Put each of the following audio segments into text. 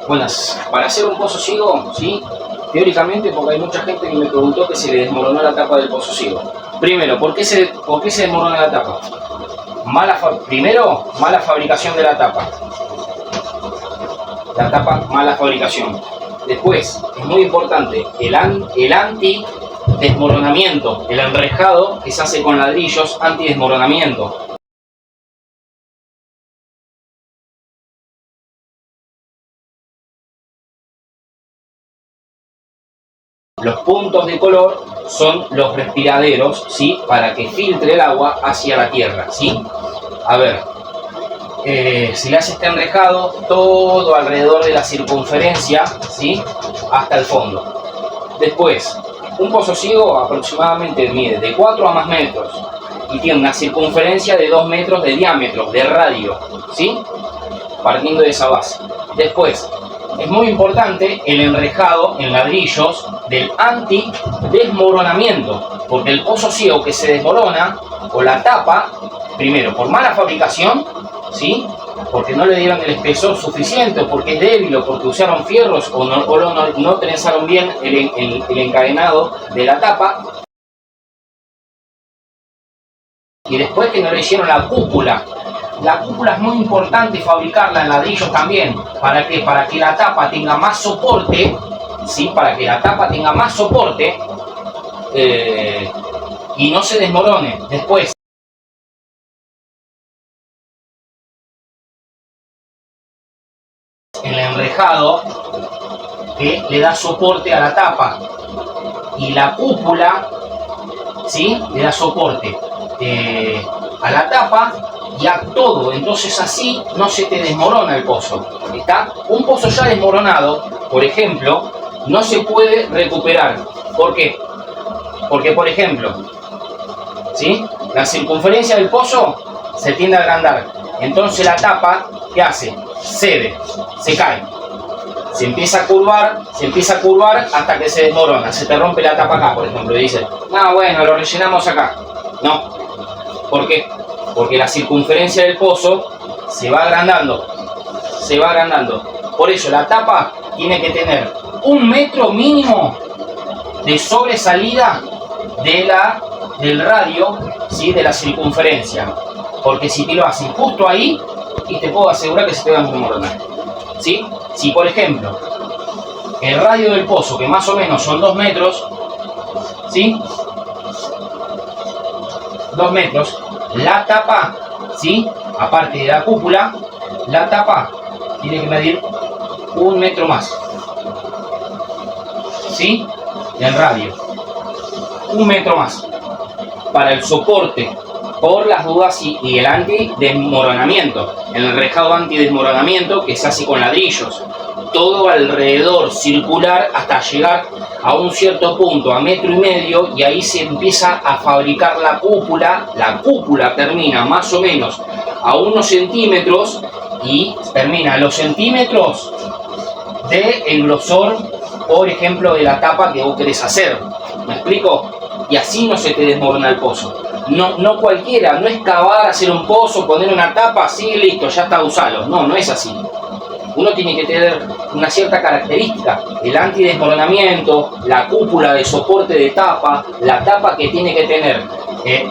Buenas. Para hacer un pozo ciego, ¿sí? Teóricamente, porque hay mucha gente que me preguntó que se le desmoronó la tapa del pozo ciego. Primero, ¿por qué se desmorona la tapa? Primero, mala fabricación de la tapa. La tapa, mala fabricación. Después, es muy importante, el anti-desmoronamiento. El enrejado que se hace con ladrillos, anti-desmoronamiento. Los puntos de color son los respiraderos, ¿sí? Para que filtre el agua hacia la tierra, ¿sí? A ver, se le hace este enrejado todo alrededor de la circunferencia, ¿sí? Hasta el fondo. Después, un pozo ciego aproximadamente mide de 4 a más metros y tiene una circunferencia de 2 metros de diámetro, de radio, ¿sí? Partiendo de esa base. Después, es muy importante el enrejado en ladrillos del anti-desmoronamiento, porque el pozo ciego que se desmorona, o la tapa, primero por mala fabricación, ¿sí? Porque no le dieron el espesor suficiente, o porque es débil, o porque usaron fierros, o no trenzaron bien el encadenado de la tapa, y después que no le hicieron la cúpula. La cúpula es muy importante fabricarla en ladrillos también. ¿Para qué? Para que la tapa tenga más soporte, ¿sí? Para que la tapa tenga más soporte y no se desmorone. Después, el enrejado que le da soporte a la tapa, y la cúpula, ¿sí? Le da soporte a la tapa y a todo. Entonces así no se te desmorona el pozo. ¿Está? Un pozo ya desmoronado, por ejemplo, no se puede recuperar. ¿Por qué? Porque, por ejemplo, ¿sí? La circunferencia del pozo se tiende a agrandar. Entonces la tapa, ¿qué hace? Cede, se cae. Se empieza a curvar hasta que se desmorona. Se te rompe la tapa acá, por ejemplo, y dices, no, bueno, lo rellenamos acá. No. ¿Por qué? Porque la circunferencia del pozo se va agrandando. Por eso la tapa tiene que tener 1 metro mínimo de sobresalida del radio, ¿sí? De la circunferencia. Porque si te lo hacen justo ahí, y te puedo asegurar que se te va a desmoronar, ¿sí? Si, por ejemplo, el radio del pozo, que más o menos son 2 metros, ¿sí? 2 metros, la tapa, ¿sí? Aparte de la cúpula, la tapa tiene que medir 1 metro más, ¿sí? El radio, 1 metro más, para el soporte, por las dudas, y el anti-desmoronamiento, el enrejado anti-desmoronamiento que se hace con ladrillos, todo alrededor circular hasta llegar a un cierto punto, a 1,5 metros, y ahí se empieza a fabricar la cúpula. La cúpula termina más o menos a unos centímetros y termina a los centímetros del grosor, por ejemplo, de la tapa que vos querés hacer. ¿Me explico? Y así no se te desmorona el pozo. No cualquiera, no es cavar, hacer un pozo, poner una tapa, así, listo, ya está, usalo. No es así. Uno tiene que tener una cierta característica, el antidesmoronamiento, la cúpula de soporte de tapa, la tapa que tiene que tener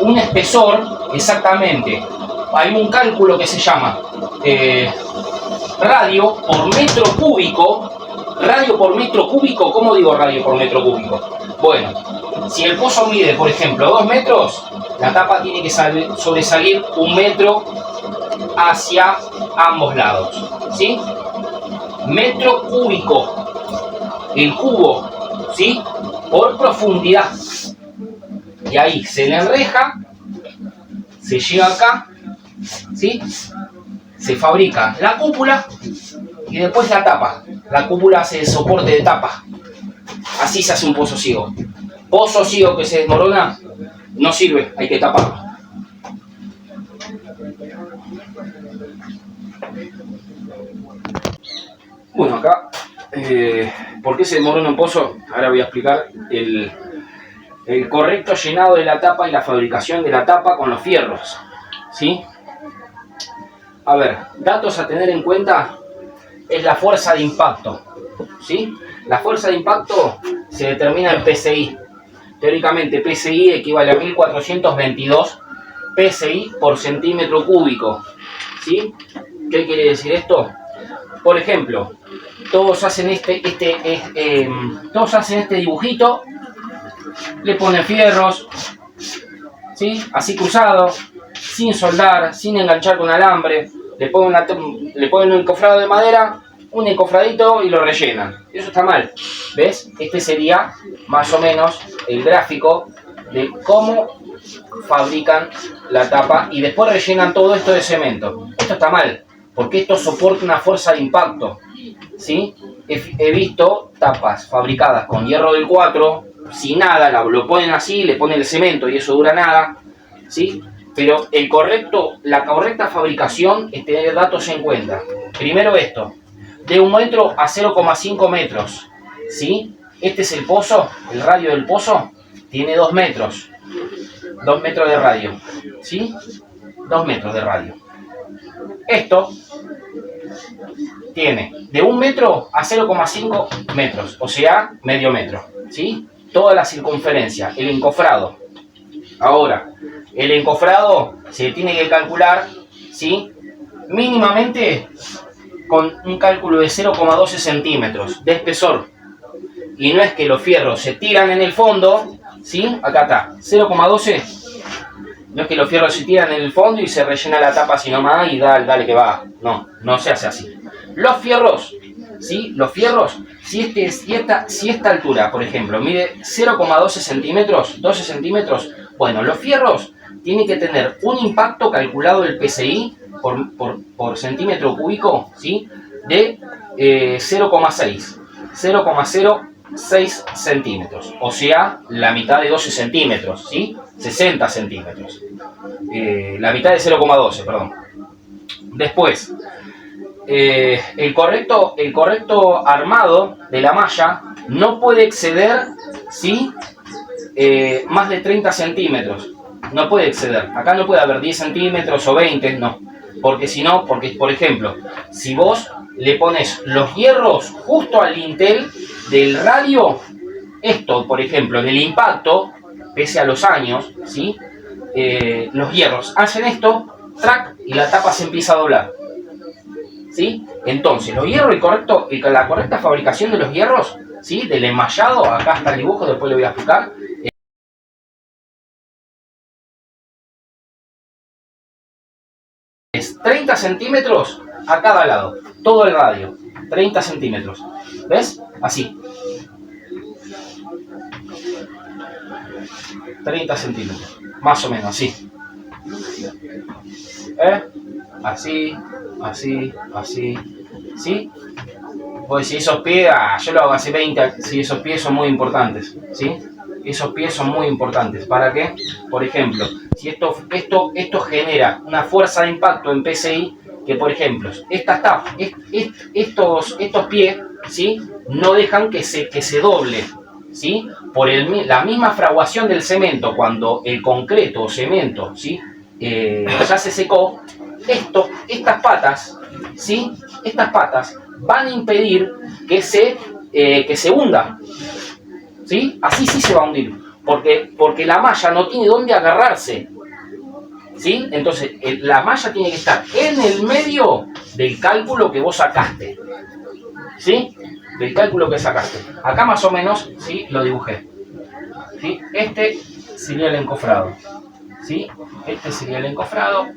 un espesor exactamente. Hay un cálculo que se llama radio por metro cúbico. Radio por metro cúbico, ¿cómo digo radio por metro cúbico? Bueno, si el pozo mide, por ejemplo, 2 metros, la tapa tiene que sobresalir 1 metro hacia ambos lados, ¿sí? Metro cúbico, el cubo, ¿sí? Por profundidad. Y ahí se le enreja, se llega acá, ¿sí? Se fabrica la cúpula y después la tapa. La cúpula hace el soporte de tapa. Así se hace un pozo ciego. Pozo ciego que se desmorona no sirve, hay que taparlo. Bueno, acá, ¿por qué se desmorona un pozo? Ahora voy a explicar el correcto llenado de la tapa y la fabricación de la tapa con los fierros, ¿sí? A ver, datos a tener en cuenta es la fuerza de impacto, ¿sí? La fuerza de impacto se determina en PSI. Teóricamente, PSI equivale a 1422 PSI por centímetro cúbico, ¿sí? ¿Qué quiere decir esto? Por ejemplo, todos hacen este dibujito, le ponen fierros, ¿sí? Así cruzado, sin soldar, sin enganchar con alambre, le ponen un encofrado de madera, un encofradito y lo rellenan. Eso está mal, ¿ves? Este sería más o menos el gráfico de cómo fabrican la tapa y después rellenan todo esto de cemento. Esto está mal, porque esto soporta una fuerza de impacto, ¿sí? He visto tapas fabricadas con hierro del 4, sin nada, lo ponen así, le ponen el cemento y eso dura nada, ¿sí? Pero la correcta fabricación es tener datos en cuenta. Primero esto, de 1 metro a 0,5 metros, ¿sí? Este es el pozo, el radio del pozo tiene 2 metros. 2 metros de radio, ¿sí? 2 metros de radio. Esto tiene de 1 metro a 0,5 metros, o sea, medio metro, ¿sí? Toda la circunferencia, el encofrado. Ahora, el encofrado se tiene que calcular, ¿sí? Mínimamente con un cálculo de 0,12 centímetros de espesor. Y no es que los fierros se tiran en el fondo, ¿sí? Acá está, 0,12. No es que los fierros se tiran en el fondo y se rellena la tapa así nomás y dale que va. No, no se hace así. Los fierros, ¿sí? Los fierros, si esta altura, por ejemplo, mide 0,12 centímetros, 12 centímetros, bueno, los fierros tienen que tener un impacto calculado del PSI por centímetro cúbico, ¿sí? De 0,6. 0,06 centímetros, o sea, la mitad de 12 centímetros, ¿sí? 60 centímetros. La mitad de 0,12, perdón. Después, el correcto armado de la malla no puede exceder, ¿sí? Más de 30 centímetros. No puede exceder. Acá no puede haber 10 centímetros o 20, no. Porque si no, por ejemplo, si vos le pones los hierros justo al lintel del radio, esto, por ejemplo, en el impacto, pese a los años, ¿sí? Los hierros hacen esto, track, y la tapa se empieza a doblar, ¿sí? Entonces, los hierros, la correcta fabricación de los hierros, ¿sí? Del enmallado, acá está el dibujo, después lo voy a explicar. Es 30 centímetros a cada lado, todo el radio, 30 centímetros, ¿ves? Así. 30 centímetros, más o menos, así. Así, así, así, ¿sí? Pues si esos pies, yo lo hago hace 20, si esos pies son muy importantes, ¿sí? Esos pies son muy importantes. ¿Para qué? Por ejemplo, si esto genera una fuerza de impacto en PSI, que por ejemplo, estos pies, ¿sí? No dejan que se doble, ¿sí? Por la misma fraguación del cemento, cuando el concreto o cemento, ¿sí? Ya se secó, estas patas, ¿sí? Estas patas van a impedir que se hunda, ¿sí? Así sí se va a hundir, porque la malla no tiene dónde agarrarse, ¿sí? Entonces, la malla tiene que estar en el medio del cálculo que vos sacaste, ¿sí? Del cálculo que sacaste. Acá más o menos, ¿sí? Lo dibujé, ¿sí? Este sería el encofrado, ¿sí? Este sería el encofrado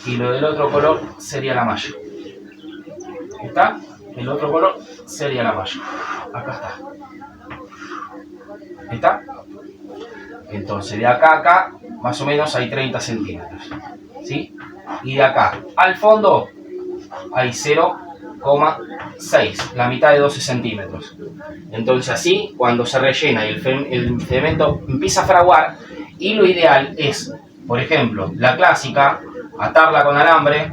y lo del otro color sería la malla. ¿Está? El otro color sería la malla. Acá está. ¿Está? Entonces, de acá a acá, más o menos hay 30 centímetros, ¿sí? Y de acá al fondo hay 0,6, la mitad de 12 centímetros. Entonces, así, cuando se rellena y el cemento empieza a fraguar, y lo ideal es, por ejemplo, la clásica, atarla con alambre,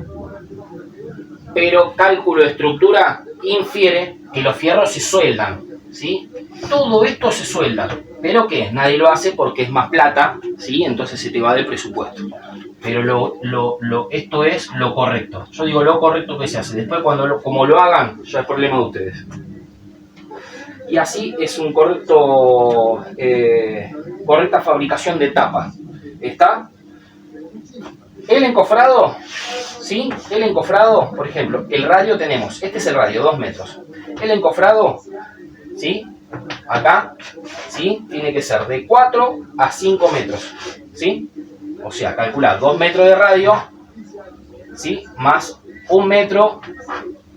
pero cálculo de estructura infiere que los fierros se sueldan, ¿sí? Todo esto se suelda, pero ¿qué? Nadie lo hace porque es más plata, ¿sí? Entonces se te va del presupuesto. pero esto es lo correcto. Yo digo lo correcto que se hace. Después, como lo hagan, ya es problema de ustedes. Y así es un correcta fabricación de tapa. ¿Está? El encofrado, ¿sí? El encofrado, por ejemplo, el radio tenemos, este es el radio, 2 metros. El encofrado, ¿sí? Acá, ¿sí? Tiene que ser de 4 a 5 metros, ¿sí? O sea, calcular 2 metros de radio, ¿sí? Más 1 metro,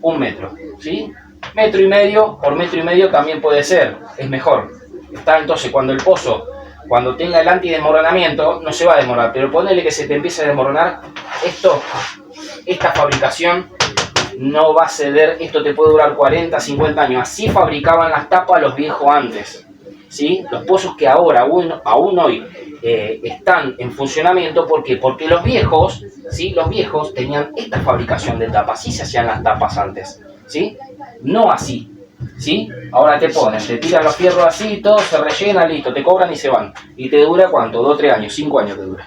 1 metro, ¿sí? Metro y medio por metro y medio también puede ser, es mejor. Está entonces cuando el pozo, cuando tenga el antidesmoronamiento, no se va a desmoronar, pero ponele que se te empiece a desmoronar, esta fabricación no va a ceder, esto te puede durar 40, 50 años. Así fabricaban las tapas los viejos antes, ¿sí? Los pozos que ahora, aún hoy, están en funcionamiento, ¿por qué? Porque los viejos, ¿sí? Los viejos tenían esta fabricación de tapas, así se hacían las tapas antes, ¿sí? No así, ¿sí? Ahora te tiran los fierros así, todo se rellena, listo, te cobran y se van. ¿Y te dura cuánto? 2, 3 años, 5 años te dura.